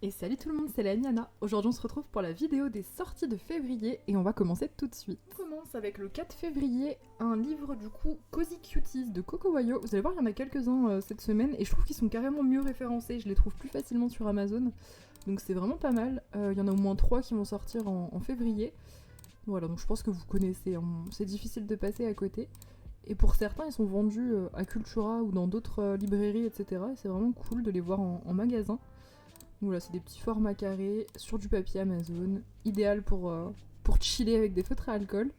Et salut tout le monde, c'est la Miana. Aujourd'hui on se retrouve pour la vidéo des sorties de février et on va commencer tout de suite. On commence avec le 4 février, un livre du coup Cozy Cuties de Coco Wayo. Vous allez voir, il y en a quelques-uns cette semaine et je trouve qu'ils sont carrément mieux référencés, je les trouve plus facilement sur Amazon. Donc c'est vraiment pas mal, il y en a au moins 3 qui vont sortir en février. Voilà, donc je pense que vous connaissez, hein. C'est difficile de passer à côté. Et pour certains, ils sont vendus à Cultura ou dans d'autres librairies, etc. Et c'est vraiment cool de les voir en magasin. Donc voilà, c'est des petits formats carrés sur du papier Amazon, idéal pour chiller avec des feutres à alcool.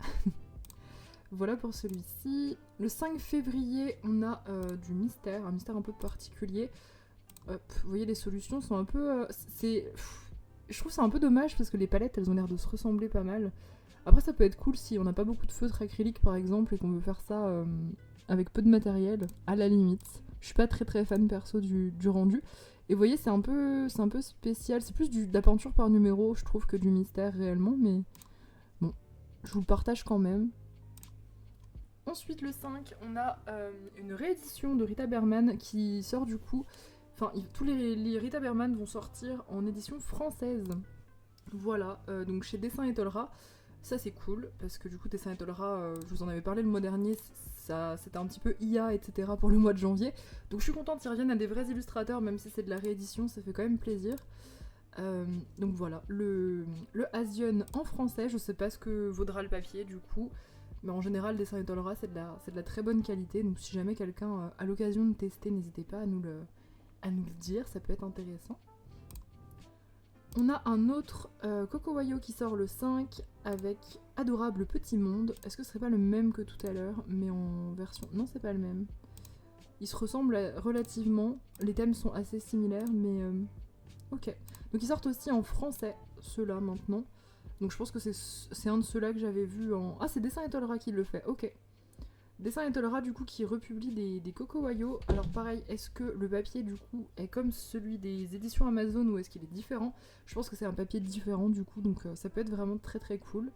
Voilà pour celui-ci. Le 5 février, on a du mystère, un mystère un peu particulier. Hop, vous voyez, les solutions sont un peu... je trouve ça un peu dommage parce que les palettes, elles ont l'air de se ressembler pas mal. Après, ça peut être cool si on n'a pas beaucoup de feutres acryliques par exemple et qu'on veut faire ça avec peu de matériel, à la limite. Je suis pas très fan perso du rendu. Et vous voyez, c'est un peu spécial. C'est plus de la peinture par numéro, je trouve, que du mystère réellement. Mais bon, je vous le partage quand même. Ensuite, le 5, on a une réédition de Rita Berman qui sort du coup... Enfin, tous les Rita Berman vont sortir en édition française. Voilà, donc chez Dessin et Tolera. Ça c'est cool, parce que du coup Dessin et Tolera, je vous en avais parlé le mois dernier, c'était un petit peu IA, etc. pour le mois de janvier. Donc je suis contente qu'ils reviennent à des vrais illustrateurs, même si c'est de la réédition, ça fait quand même plaisir. Donc voilà, le Asian en français, je sais pas ce que vaudra le papier du coup, mais en général Dessin et Tolera c'est de la très bonne qualité, donc si jamais quelqu'un a l'occasion de tester, n'hésitez pas à nous le dire, ça peut être intéressant. On a un autre Coco Wayo qui sort le 5 avec Adorable Petit Monde. Est-ce que ce serait pas le même que tout à l'heure, mais en version... Non, c'est pas le même. Ils se ressemblent relativement. Les thèmes sont assez similaires, mais... Ok. Donc ils sortent aussi en français, ceux-là, maintenant. Donc je pense que c'est un de ceux-là que j'avais vu en... Ah, c'est Dessin et Tolera qui le fait, ok. Dessin et Tolera du coup qui republie des Coco Wayo. Alors pareil, est-ce que le papier du coup est comme celui des éditions Amazon ou est-ce qu'il est différent? Je pense que c'est un papier différent du coup, donc ça peut être vraiment très cool.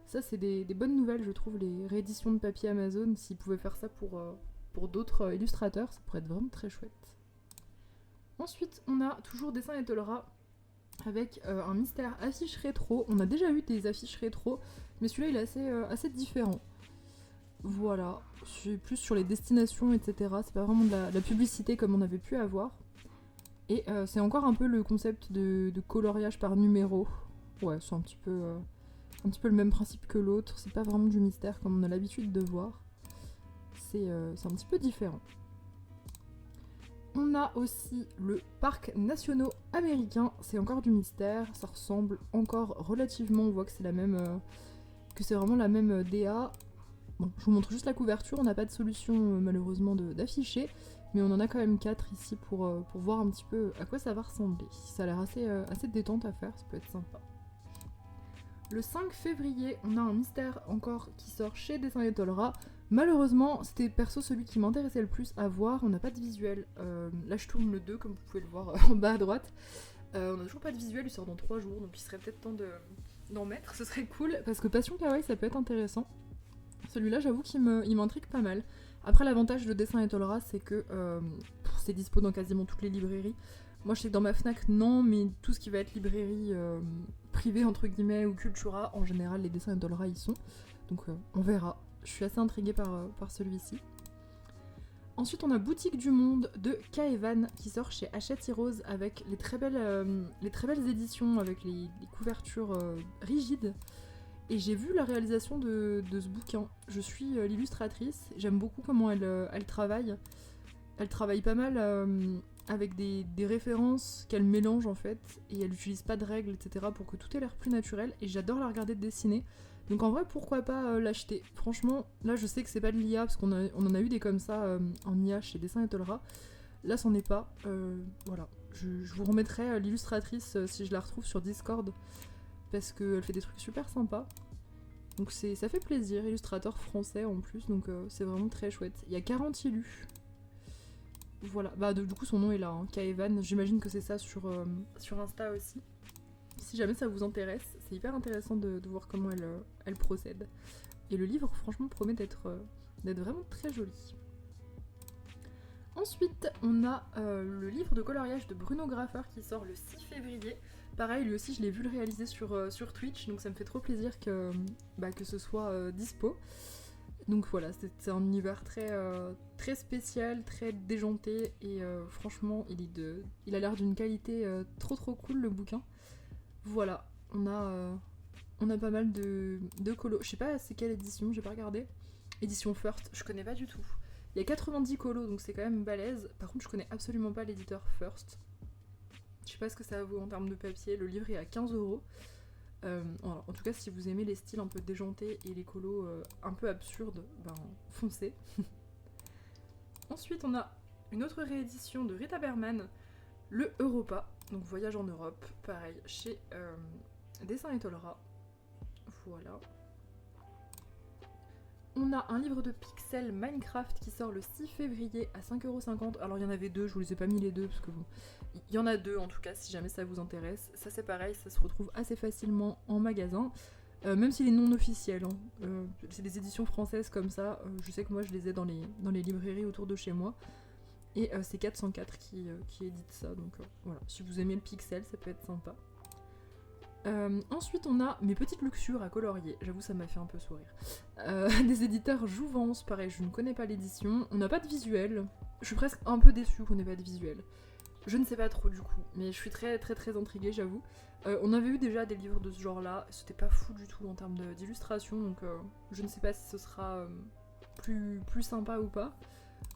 Ça c'est des bonnes nouvelles je trouve, les rééditions de papier Amazon, s'ils pouvaient faire ça pour d'autres illustrateurs, ça pourrait être vraiment très chouette. Ensuite on a toujours Dessin et Tolera avec un mystère affiche rétro. On a déjà eu des affiches rétro, mais celui-là il est assez différent. Voilà, je suis plus sur les destinations, etc. C'est pas vraiment de la publicité comme on avait pu avoir. Et c'est encore un peu le concept de coloriage par numéro. Ouais, c'est un petit peu le même principe que l'autre. C'est pas vraiment du mystère comme on a l'habitude de voir. C'est un petit peu différent. On a aussi le parc national américain. C'est encore du mystère. Ça ressemble encore relativement. On voit que c'est la même, que c'est vraiment la même DA. Bon, je vous montre juste la couverture, on n'a pas de solution malheureusement d'afficher, mais on en a quand même 4 ici pour voir un petit peu à quoi ça va ressembler. Ça a l'air assez détente à faire, ça peut être sympa. Le 5 février, on a un mystère encore qui sort chez Dessin et Tolera. Malheureusement, c'était perso celui qui m'intéressait le plus à voir, on n'a pas de visuel. Là je tourne le 2 comme vous pouvez le voir en bas à droite. On n'a toujours pas de visuel, il sort dans 3 jours, donc il serait peut-être temps d'en mettre, ce serait cool, parce que Passion Kawaii ça peut être intéressant. Celui-là, j'avoue qu'il m'intrigue pas mal. Après, l'avantage de Dessin et Tolera, c'est que c'est dispo dans quasiment toutes les librairies. Moi, je sais que dans ma Fnac, non, mais tout ce qui va être librairie privée, entre guillemets, ou Cultura, en général, les Dessins et Tolera y sont. Donc, on verra. Je suis assez intriguée par celui-ci. Ensuite, on a Boutique du Monde de Kaevan qui sort chez Hachette Heroes avec les très belles éditions, avec les couvertures rigides. Et j'ai vu la réalisation de ce bouquin. Je suis l'illustratrice, j'aime beaucoup comment elle travaille. Elle travaille pas mal avec des références qu'elle mélange en fait, et elle n'utilise pas de règles, etc. pour que tout ait l'air plus naturel, et j'adore la regarder dessiner. Donc en vrai, pourquoi pas l'acheter? Franchement, là je sais que c'est pas de l'IA, parce qu'on en a eu des comme ça en IA chez Dessin et Tolera. Là c'en est pas. Voilà. Je vous remettrai l'illustratrice si je la retrouve sur Discord, parce qu'elle fait des trucs super sympas. Donc ça fait plaisir, illustrateur français en plus, donc c'est vraiment très chouette. Il y a 40 illus. Voilà, bah du coup son nom est là, hein, Kaevan, j'imagine que c'est ça sur Insta aussi. Si jamais ça vous intéresse, c'est hyper intéressant de voir comment elle procède. Et le livre franchement promet d'être vraiment très joli. Ensuite, on a le livre de coloriage de Bruno Graffer qui sort le 6 février. Pareil, lui aussi, je l'ai vu le réaliser sur Twitch, donc ça me fait trop plaisir que ce soit dispo. Donc voilà, c'est un univers très spécial, très déjanté, et franchement, il a l'air d'une qualité trop cool, le bouquin. Voilà, on a pas mal de colos. Je sais pas c'est quelle édition, j'ai pas regardé. Édition First, je connais pas du tout. Il y a 90 colos, donc c'est quand même balèze. Par contre, je connais absolument pas l'éditeur First. Je sais pas ce que ça vaut en termes de papier. Le livre est à 15€. Voilà. En tout cas, si vous aimez les styles un peu déjantés et les colos un peu absurdes, ben foncez. Ensuite, on a une autre réédition de Rita Berman, le Europa, donc Voyage en Europe, pareil, chez Dessin et Tolera. Voilà. On a un livre de Pixel Minecraft qui sort le 6 février à 5,50€. Alors il y en avait deux, je vous les ai pas mis les deux parce que bon, il y en a deux en tout cas si jamais ça vous intéresse. Ça c'est pareil, ça se retrouve assez facilement en magasin, même s'il est non officiel. C'est des éditions françaises comme ça, je sais que moi je les ai dans les librairies autour de chez moi. Et c'est 404 qui édite ça, donc voilà, si vous aimez le pixel ça peut être sympa. Ensuite on a Mes petites luxures à colorier, j'avoue ça m'a fait un peu sourire. Des éditeurs Jouvence, pareil je ne connais pas l'édition, on n'a pas de visuel, je suis presque un peu déçue qu'on n'ait pas de visuel. Je ne sais pas trop du coup, mais je suis très intriguée j'avoue. On avait eu déjà des livres de ce genre là, c'était pas fou du tout en termes d'illustration, donc je ne sais pas si ce sera plus sympa ou pas.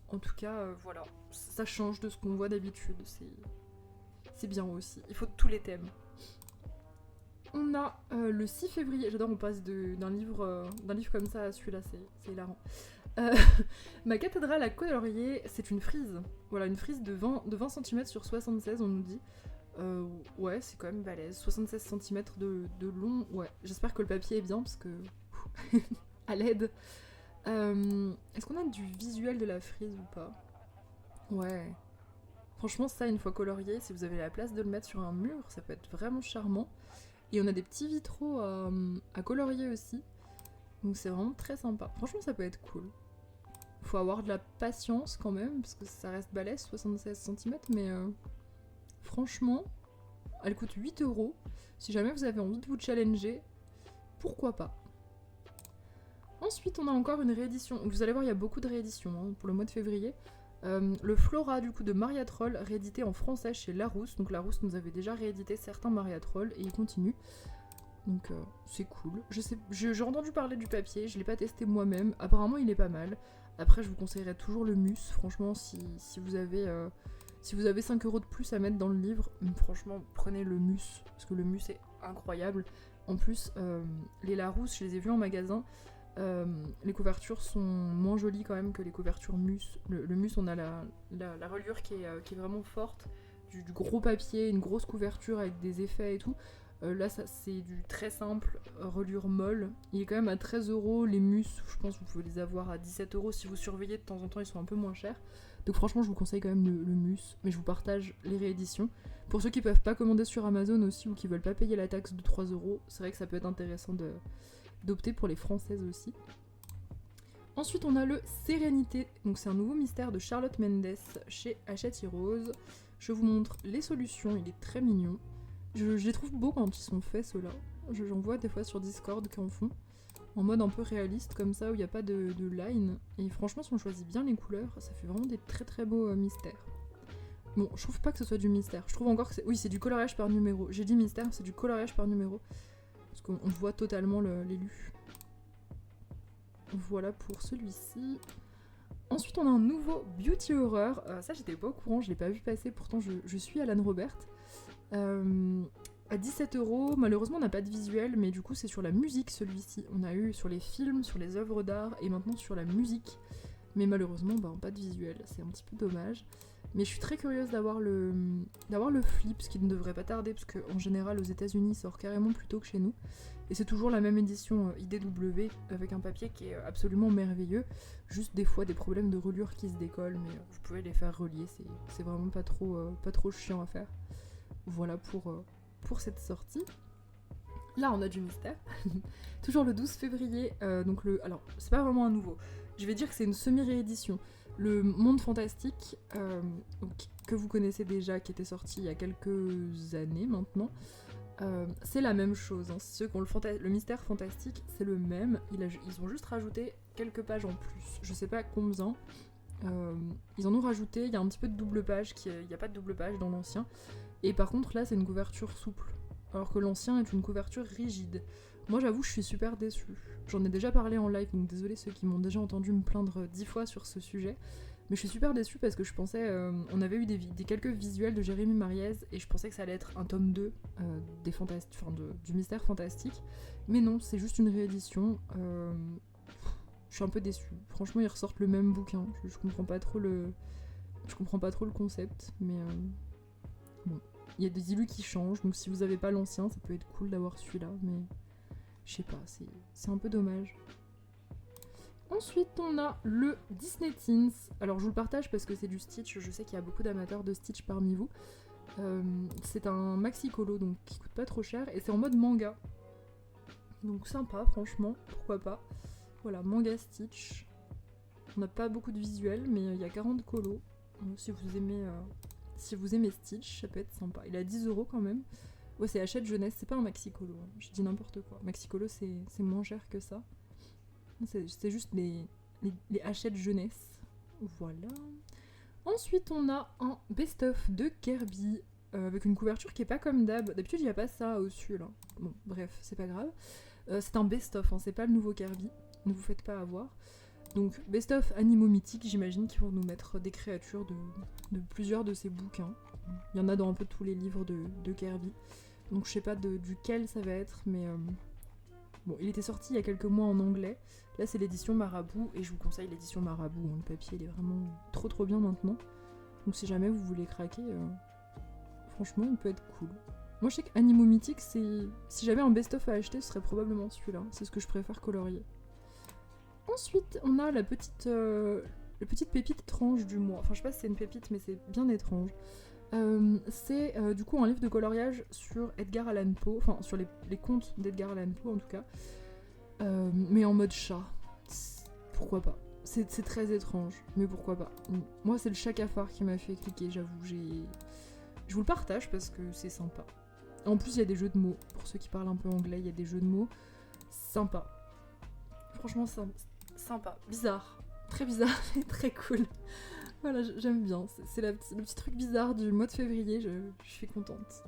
En tout cas voilà, ça change de ce qu'on voit d'habitude, c'est bien aussi, il faut tous les thèmes. On a le 6 février, j'adore, on passe d'un livre comme ça à celui-là, c'est hilarant. Ma cathédrale à colorier, c'est une frise. Voilà, une frise de 20 cm sur 76, on nous dit. Ouais, c'est quand même balèze. 76 cm de long, ouais. J'espère que le papier est bien, parce que... à l'aide. Est-ce qu'on a du visuel de la frise ou pas? Ouais. Franchement, ça, une fois colorié, si vous avez la place de le mettre sur un mur, ça peut être vraiment charmant. Et on a des petits vitraux à colorier aussi. Donc c'est vraiment très sympa. Franchement, ça peut être cool. Faut avoir de la patience quand même, parce que ça reste balèze, 76 cm, mais franchement, elle coûte 8€. Si jamais vous avez envie de vous challenger, pourquoi pas. Ensuite, on a encore une réédition. Vous allez voir, il y a beaucoup de rééditions hein, pour le mois de février. Le Flora du coup de Maria Troll, réédité en français chez Larousse. Donc Larousse nous avait déjà réédité certains Maria Troll et il continue. Donc c'est cool. J'ai entendu parler du papier, je l'ai pas testé moi-même. Apparemment il est pas mal. Après je vous conseillerais toujours le Mus. Franchement si vous avez 5€ de plus à mettre dans le livre, franchement prenez le Mus. Parce que le Mus est incroyable. En plus les Larousse, je les ai vus en magasin. Les couvertures sont moins jolies quand même que les couvertures Mus. Le Mus, on a la reliure qui est vraiment forte, du gros papier, une grosse couverture avec des effets et tout. Là, c'est du très simple, reliure molle. Il est quand même à 13€. Les Mus, je pense que vous pouvez les avoir à 17€. Si vous surveillez de temps en temps, ils sont un peu moins chers. Donc franchement, je vous conseille quand même le Mus. Mais je vous partage les rééditions. Pour ceux qui peuvent pas commander sur Amazon aussi ou qui veulent pas payer la taxe de 3€, c'est vrai que ça peut être intéressant d'opter pour les françaises aussi. Ensuite on a le Sérénité, donc c'est un nouveau mystère de Charlotte Mendes chez Hachette Rose. Je vous montre les solutions, il est très mignon. Je les trouve beaux quand ils sont faits ceux-là. J'en vois des fois sur Discord qui en font, en mode un peu réaliste comme ça où il n'y a pas de line. Et franchement si on choisit bien les couleurs, ça fait vraiment des très beaux mystères. Bon, je trouve pas que ce soit du mystère, je trouve encore que c'est... Oui, c'est du coloriage par numéro. J'ai dit mystère, c'est du coloriage par numéro. Parce qu'on voit totalement l'élu. Voilà pour celui-ci. Ensuite, on a un nouveau Beauty Horror. Ça, j'étais pas au courant, je l'ai pas vu passer. Pourtant, je suis Alan Robert. À 17€. Malheureusement, on n'a pas de visuel, mais du coup, c'est sur la musique celui-ci. On a eu sur les films, sur les œuvres d'art et maintenant sur la musique. Mais malheureusement, pas de visuel. C'est un petit peu dommage. Mais je suis très curieuse d'avoir le flip, ce qui ne devrait pas tarder, parce qu'en général, aux États-Unis, il sort carrément plus tôt que chez nous. Et c'est toujours la même édition IDW, avec un papier qui est absolument merveilleux. Juste des fois des problèmes de reliure qui se décollent, mais vous pouvez les faire relier, c'est vraiment pas trop chiant à faire. Voilà pour cette sortie. Là, on a du mystère. Toujours le 12 février, alors c'est pas vraiment un nouveau. Je vais dire que c'est une semi-réédition. Le monde fantastique, donc, que vous connaissez déjà, qui était sorti il y a quelques années maintenant, c'est la même chose. Hein. Ceux qui ont le mystère fantastique, c'est le même. Ils ont juste rajouté quelques pages en plus. Je sais pas combien. Ils en ont rajouté. Il y a un petit peu de double page. Il n'y a pas de double page dans l'ancien. Et par contre, là, c'est une couverture souple. Alors que l'ancien est une couverture rigide. Moi, j'avoue, je suis super déçue. J'en ai déjà parlé en live, donc désolé ceux qui m'ont déjà entendu me plaindre 10 fois sur ce sujet. Mais je suis super déçue parce que je pensais... on avait eu quelques visuels de Jérémy Mariez et je pensais que ça allait être un tome 2 du mystère fantastique. Mais non, c'est juste une réédition. Je suis un peu déçue. Franchement, ils ressortent le même bouquin. Je comprends pas trop le... Je comprends pas trop le concept, mais... Bon. Il y a des illus qui changent, donc si vous avez pas l'ancien, ça peut être cool d'avoir celui-là, mais... Je sais pas, c'est un peu dommage. Ensuite, on a le Disney Teens. Alors, je vous le partage parce que c'est du Stitch. Je sais qu'il y a beaucoup d'amateurs de Stitch parmi vous. C'est un maxi-colo, donc qui coûte pas trop cher. Et c'est en mode manga. Donc sympa, franchement. Pourquoi pas. Voilà, manga Stitch. On n'a pas beaucoup de visuels, mais il y a 40 colos. Donc, si vous aimez Stitch, ça peut être sympa. Il est à 10€ quand même. Ouais, c'est Hachette Jeunesse, c'est pas un maxi-colo. Hein. Je dis n'importe quoi. Maxi-colo, c'est moins cher que ça. C'est juste les Hachette Jeunesse. Voilà. Ensuite, on a un best-of de Kirby avec une couverture qui est pas comme d'hab. D'habitude, il n'y a pas ça au-dessus, là. Bon, bref, c'est pas grave. C'est un best-of, hein, c'est pas le nouveau Kirby. Ne vous faites pas avoir. Donc, best-of animaux mythiques, j'imagine qu'ils vont nous mettre des créatures de plusieurs de ces bouquins. Il y en a dans un peu tous les livres de Kirby. Donc, je sais pas duquel ça va être, mais... Bon, il était sorti il y a quelques mois en anglais. Là, c'est l'édition Marabout, et je vous conseille l'édition Marabout. Hein. Le papier, il est vraiment trop bien maintenant. Donc si jamais vous voulez craquer, franchement, il peut être cool. Moi, je sais qu'Animaux Mythiques, c'est... Si j'avais un best-of à acheter, ce serait probablement celui-là. C'est ce que je préfère colorier. Ensuite, on a la petite pépite étrange du mois. Enfin, je sais pas si c'est une pépite, mais c'est bien étrange. C'est du coup un livre de coloriage sur Edgar Allan Poe, enfin sur les contes d'Edgar Allan Poe en tout cas, mais en mode chat. Pourquoi pas? C'est très étrange, mais pourquoi pas? Moi, c'est le chat cafard qui m'a fait cliquer, j'avoue. Je vous le partage parce que c'est sympa. En plus, il y a des jeux de mots. Pour ceux qui parlent un peu anglais, il y a des jeux de mots. Sympa. Franchement, sympa. Bizarre. Très bizarre et très cool. Voilà, j'aime bien. C'est le petit truc bizarre du mois de février, je suis contente.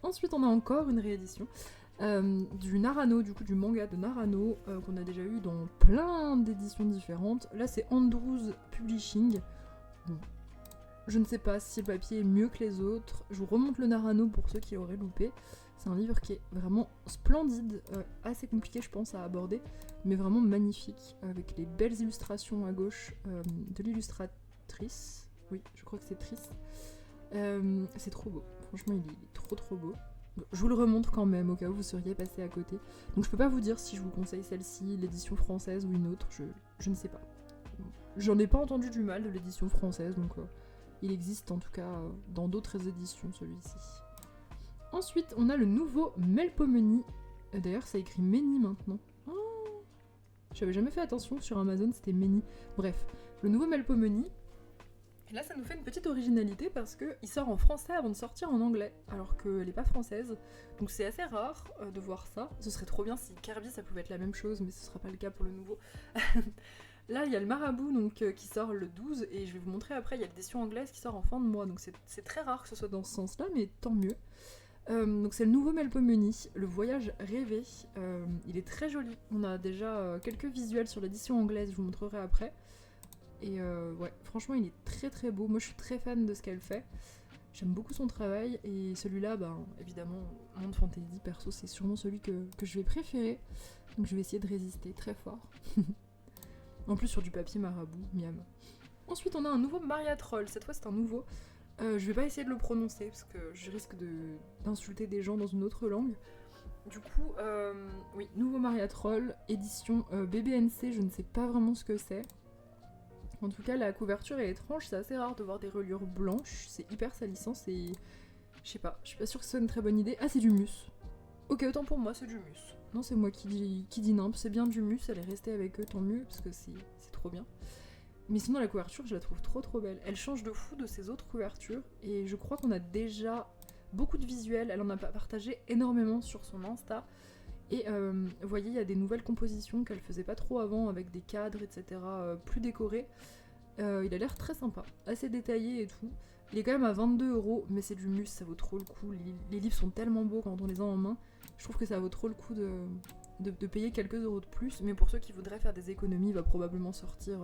Ensuite, on a encore une réédition du Narano, du coup du manga de Narano, qu'on a déjà eu dans plein d'éditions différentes. Là, c'est Andrews Publishing. Bon, je ne sais pas si le papier est mieux que les autres. Je vous remonte le Narano pour ceux qui l'auraient loupé. C'est un livre qui est vraiment splendide, assez compliqué je pense à aborder, mais vraiment magnifique, avec les belles illustrations à gauche de l'illustratrice. Oui, je crois que c'est Trice. C'est trop beau, franchement il est trop beau. Je vous le remontre quand même, au cas où vous seriez passé à côté. Donc je peux pas vous dire si je vous conseille celle-ci, l'édition française ou une autre, je ne sais pas. J'en ai pas entendu du mal de l'édition française, donc il existe en tout cas dans d'autres éditions celui-ci. Ensuite, on a le nouveau Melpomene. D'ailleurs, ça écrit Meni maintenant. Oh, j'avais jamais fait attention sur Amazon, c'était Meni. Bref, le nouveau Melpomene. Et là, ça nous fait une petite originalité parce qu'il sort en français avant de sortir en anglais, alors qu'elle n'est pas française. Donc c'est assez rare de voir ça. Ce serait trop bien si Kirby, ça pouvait être la même chose, mais ce sera pas le cas pour le nouveau. Là, il y a le Marabout donc, qui sort le 12, et je vais vous montrer après, il y a l'édition anglaise qui sort en fin de mois. Donc c'est très rare que ce soit dans ce sens-là, mais tant mieux. Donc c'est le nouveau Melpomene, le voyage rêvé. Il est très joli. On a déjà quelques visuels sur l'édition anglaise, je vous montrerai après. Et ouais, franchement il est très beau. Moi je suis très fan de ce qu'elle fait. J'aime beaucoup son travail. Et celui-là, ben, évidemment, Monde Fantasy, perso, c'est sûrement celui que je vais préférer. Donc je vais essayer de résister très fort. En plus sur du papier Marabout, miam. Ensuite on a un nouveau Maria Troll. Cette fois c'est un nouveau. Je vais pas essayer de le prononcer parce que je risque d'insulter des gens dans une autre langue. Du coup, oui, nouveau Maria Troll, édition BBNC, je ne sais pas vraiment ce que c'est. En tout cas, la couverture est étrange, c'est assez rare de voir des reliures blanches, c'est hyper salissant, c'est... Je sais pas, je suis pas sûre que ce soit une très bonne idée. Ah, c'est du mus. Ok, autant pour moi, c'est du mus. Non, c'est moi qui dis nimp, c'est bien du mus, elle est restée avec eux, tant mieux, parce que c'est trop bien. Mais sinon, la couverture, je la trouve trop belle. Elle change de fou de ses autres couvertures. Et je crois qu'on a déjà beaucoup de visuels. Elle en a partagé énormément sur son Insta. Et vous voyez, il y a des nouvelles compositions qu'elle faisait pas trop avant, avec des cadres, etc. Plus décorés. Il a l'air très sympa, assez détaillé et tout. Il est quand même à 22€, mais c'est du Mus, ça vaut trop le coup. Les livres sont tellement beaux quand on les a en main. Je trouve que ça vaut trop le coup de payer quelques euros de plus. Mais pour ceux qui voudraient faire des économies, il va probablement sortir,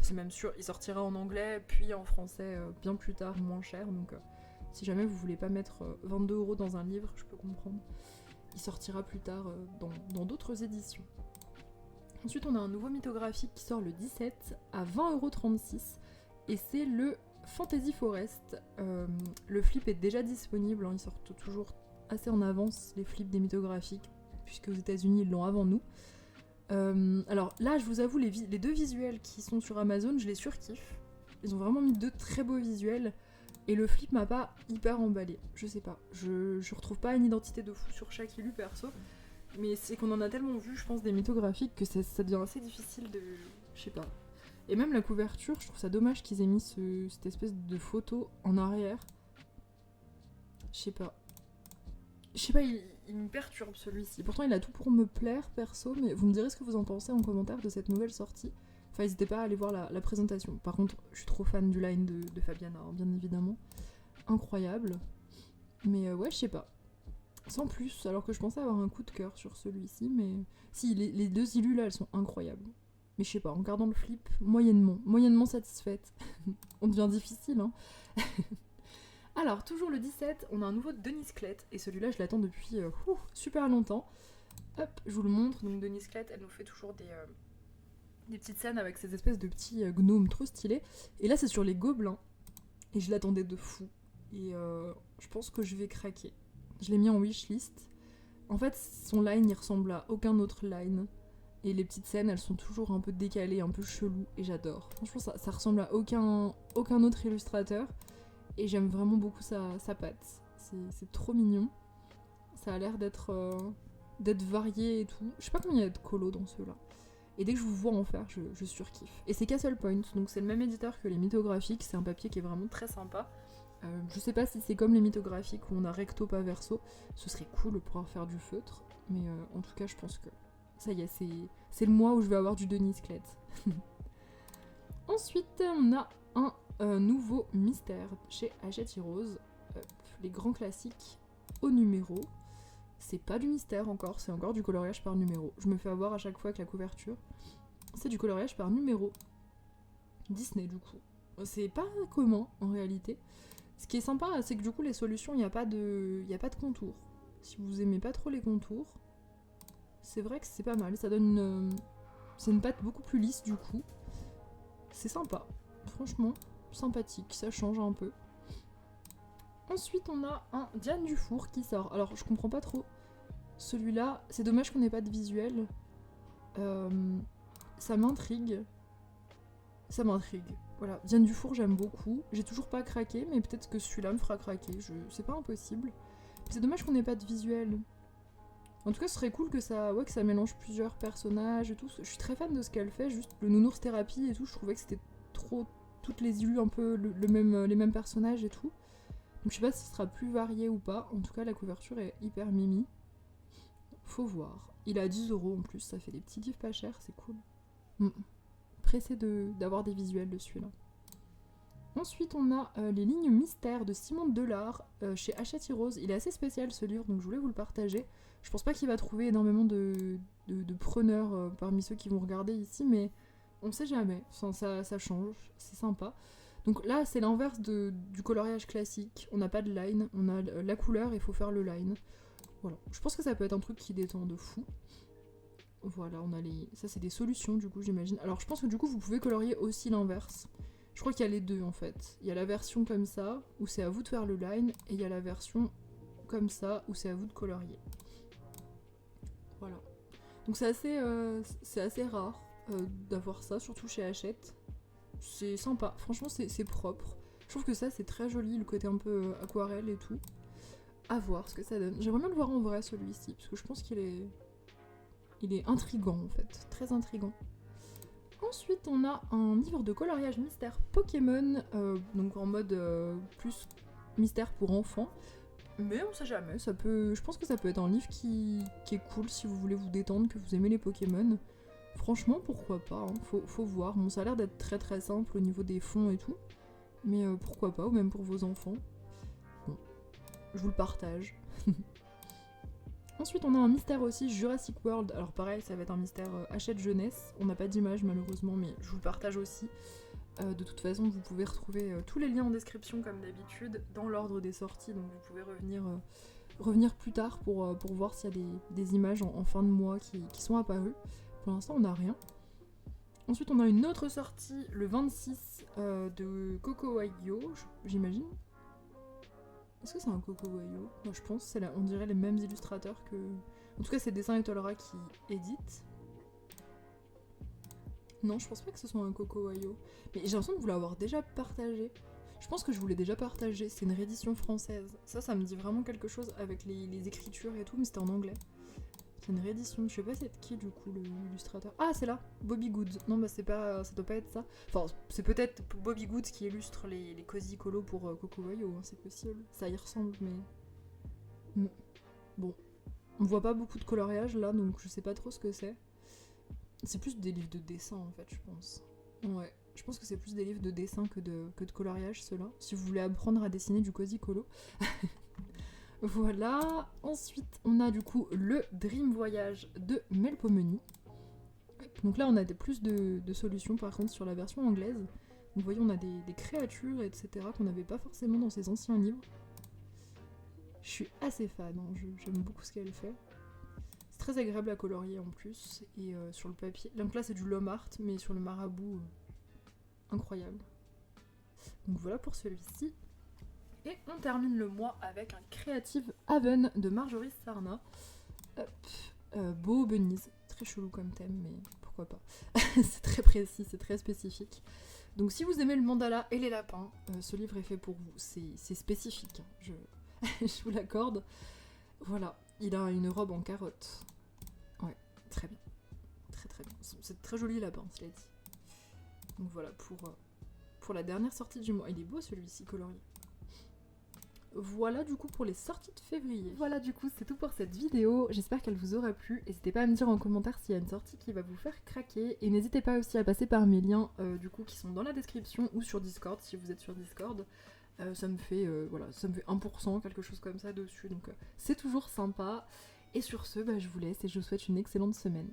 c'est même sûr, il sortira en anglais, puis en français bien plus tard, moins cher. Donc si jamais vous voulez pas mettre 22€ dans un livre, je peux comprendre. Il sortira plus tard dans d'autres éditions. Ensuite, on a un nouveau mythographique qui sort le 17 à 20,36€. Et c'est le Fantasy Forest. Le flip est déjà disponible, hein, ils sortent toujours assez en avance, les flips des mythographiques, puisque aux États-Unis ils l'ont avant nous. Alors là, je vous avoue, les deux visuels qui sont sur Amazon, je les surkiffe. Ils ont vraiment mis deux très beaux visuels. Et le flip m'a pas hyper emballé, je sais pas. Je retrouve pas une identité de fou sur chaque élu perso. Mais c'est qu'on en a tellement vu, je pense, des mythographiques que ça devient assez difficile de... Je sais pas. Et même la couverture, je trouve ça dommage qu'ils aient mis cette espèce de photo en arrière. Je sais pas. Il me perturbe celui-ci. Pourtant, il a tout pour me plaire, perso, mais vous me direz ce que vous en pensez en commentaire de cette nouvelle sortie. Enfin, n'hésitez pas à aller voir la présentation. Par contre, je suis trop fan du line de Fabiana, hein, bien évidemment. Incroyable. Mais ouais, je sais pas. Sans plus, alors que je pensais avoir un coup de cœur sur celui-ci, mais... Si, les deux illus là, elles sont incroyables. Mais je sais pas, en regardant le flip, moyennement satisfaite. On devient difficile, hein. Alors, toujours le 17, on a un nouveau Denise Clett, et celui-là, je l'attends depuis super longtemps. Hop, je vous le montre. Donc Denise Clett, elle nous fait toujours des petites scènes avec ces espèces de petits gnomes trop stylés. Et là, c'est sur les gobelins. Et je l'attendais de fou. Et je pense que je vais craquer. Je l'ai mis en wishlist. En fait, son line, il ressemble à aucun autre line. Et les petites scènes, elles sont toujours un peu décalées, un peu cheloues. Et j'adore. Franchement, ça ressemble à aucun autre illustrateur. Et j'aime vraiment beaucoup sa patte. C'est trop mignon. Ça a l'air d'être varié et tout. Je sais pas combien il y a de colos dans ceux-là. Et dès que je vous vois en faire, je surkiffe. Et c'est Castle Point, donc c'est le même éditeur que les mythographiques. C'est un papier qui est vraiment très sympa. Je sais pas si c'est comme les mythographiques où on a recto pas verso. Ce serait cool de pouvoir faire du feutre. Mais en tout cas, je pense que ça y est, c'est le mois où je vais avoir du Denise Clett. Ensuite, on a un nouveau mystère chez Hachette Heroes. Les grands classiques au numéro. C'est pas du mystère encore, c'est encore du coloriage par numéro. Je me fais avoir à chaque fois avec la couverture. C'est du coloriage par numéro. Disney du coup. C'est pas commun en réalité. Ce qui est sympa, c'est que du coup les solutions, il n'y a pas de contours. Si vous aimez pas trop les contours, c'est vrai que c'est pas mal. Ça donne c'est une patte beaucoup plus lisse du coup. C'est sympa. Franchement, sympathique, ça change un peu. Ensuite, on a un Diane Dufour qui sort. Alors, je comprends pas trop. Celui-là, c'est dommage qu'on n'ait pas de visuel. Ça m'intrigue. Voilà, Diane Dufour, j'aime beaucoup. J'ai toujours pas craqué, mais peut-être que celui-là me fera craquer. C'est pas impossible. C'est dommage qu'on n'ait pas de visuel. En tout cas, ce serait cool que ça mélange plusieurs personnages et tout. Je suis très fan de ce qu'elle fait, juste le nounours thérapie et tout. Je trouvais que c'était trop... Toutes les illus un peu les mêmes personnages et tout. Donc je sais pas si ce sera plus varié ou pas. En tout cas, la couverture est hyper mimi. Faut voir. Il est à 10€ en plus, ça fait des petits livres pas chers, c'est cool. Pressé d'avoir des visuels de celui-là. Ensuite, on a les lignes mystères de Simon Delard chez Hachette Heroes. Il est assez spécial ce livre, donc je voulais vous le partager. Je pense pas qu'il va trouver énormément de preneurs parmi ceux qui vont regarder ici, mais on sait jamais. Enfin, ça change, c'est sympa. Donc là, c'est l'inverse du coloriage classique. On n'a pas de line, on a la couleur et il faut faire le line. Voilà. Je pense que ça peut être un truc qui détend de fou. Voilà, on a les... Ça, c'est des solutions, du coup, j'imagine. Alors, je pense que du coup, vous pouvez colorier aussi l'inverse. Je crois qu'il y a les deux, en fait. Il y a la version comme ça, où c'est à vous de faire le line, et il y a la version comme ça, où c'est à vous de colorier. Voilà. Donc c'est assez rare d'avoir ça, surtout chez Hachette. C'est sympa, franchement c'est propre. Je trouve que ça c'est très joli, le côté un peu aquarelle et tout. À voir ce que ça donne. J'aimerais bien le voir en vrai celui-ci, parce que je pense qu'il est intriguant en fait, très intriguant. Ensuite, on a un livre de coloriage mystère Pokémon, donc en mode plus mystère pour enfants. Mais on sait jamais, je pense que ça peut être un livre qui est cool si vous voulez vous détendre, que vous aimez les Pokémon. Franchement, pourquoi pas, hein. Faut voir. Bon, ça a l'air d'être très très simple au niveau des fonds et tout. Mais pourquoi pas, ou même pour vos enfants. Bon, je vous le partage. Ensuite, on a un mystère aussi, Jurassic World. Alors pareil, ça va être un mystère Hachette jeunesse. On n'a pas d'image malheureusement, mais je vous le partage aussi. De toute façon, vous pouvez retrouver tous les liens en description comme d'habitude, dans l'ordre des sorties. Donc vous pouvez revenir plus tard pour voir s'il y a des images en fin de mois qui sont apparues. Pour l'instant, on n'a rien. Ensuite, on a une autre sortie, le 26 de Cocowayo, j'imagine. Est-ce que c'est un Cocowayo? Moi je pense, on dirait les mêmes illustrateurs que... En tout cas, c'est Dessin Étoilera qui édite. Non, je pense pas que ce soit un Cocowayo. Mais j'ai l'impression de vous l'avoir déjà partagé. Je pense que je vous l'ai déjà partagé, c'est une réédition française. Ça me dit vraiment quelque chose avec les écritures et tout, mais c'était en anglais. C'est une réédition, je sais pas c'est qui du coup l'illustrateur. Ah c'est là, Bobby Goods. Non bah ça doit pas être ça. Enfin c'est peut-être Bobby Goods qui illustre les Cozy Colo pour Cocowayo, hein, c'est possible. Ça y ressemble mais... Bon, on voit pas beaucoup de coloriage là donc je sais pas trop ce que c'est. C'est plus des livres de dessin en fait je pense. Ouais, je pense que c'est plus des livres de dessin que de coloriage ceux-là. Si vous voulez apprendre à dessiner du Cozy Colo. Voilà, ensuite on a du coup le Dream Voyage de Melpomene. Donc là on a plus de solutions par contre sur la version anglaise. Donc vous voyez on a des créatures etc. qu'on n'avait pas forcément dans ces anciens livres. Je suis assez fan, hein. J'aime beaucoup ce qu'elle fait. C'est très agréable à colorier en plus et sur le papier. Donc là c'est du Lom Art mais sur le marabout, incroyable. Donc voilà pour celui-ci. Et on termine le mois avec un Creative Haven de Marjorie Sarna. Beau bunnies, très chelou comme thème, mais pourquoi pas. C'est très précis, c'est très spécifique. Donc si vous aimez le mandala et les lapins, ce livre est fait pour vous. C'est spécifique, hein. Je vous l'accorde. Voilà, il a une robe en carotte. Ouais, très bien. Très très bien. C'est très joli lapin, cela dit. Donc voilà, pour la dernière sortie du mois. Il est beau celui-ci, colorié. Voilà du coup pour les sorties de février. Voilà du coup c'est tout pour cette vidéo, j'espère qu'elle vous aura plu. N'hésitez pas à me dire en commentaire s'il y a une sortie qui va vous faire craquer. Et n'hésitez pas aussi à passer par mes liens du coup qui sont dans la description ou sur Discord si vous êtes sur Discord. Ça me fait 1%, quelque chose comme ça dessus, donc c'est toujours sympa. Et sur ce, je vous laisse et je vous souhaite une excellente semaine.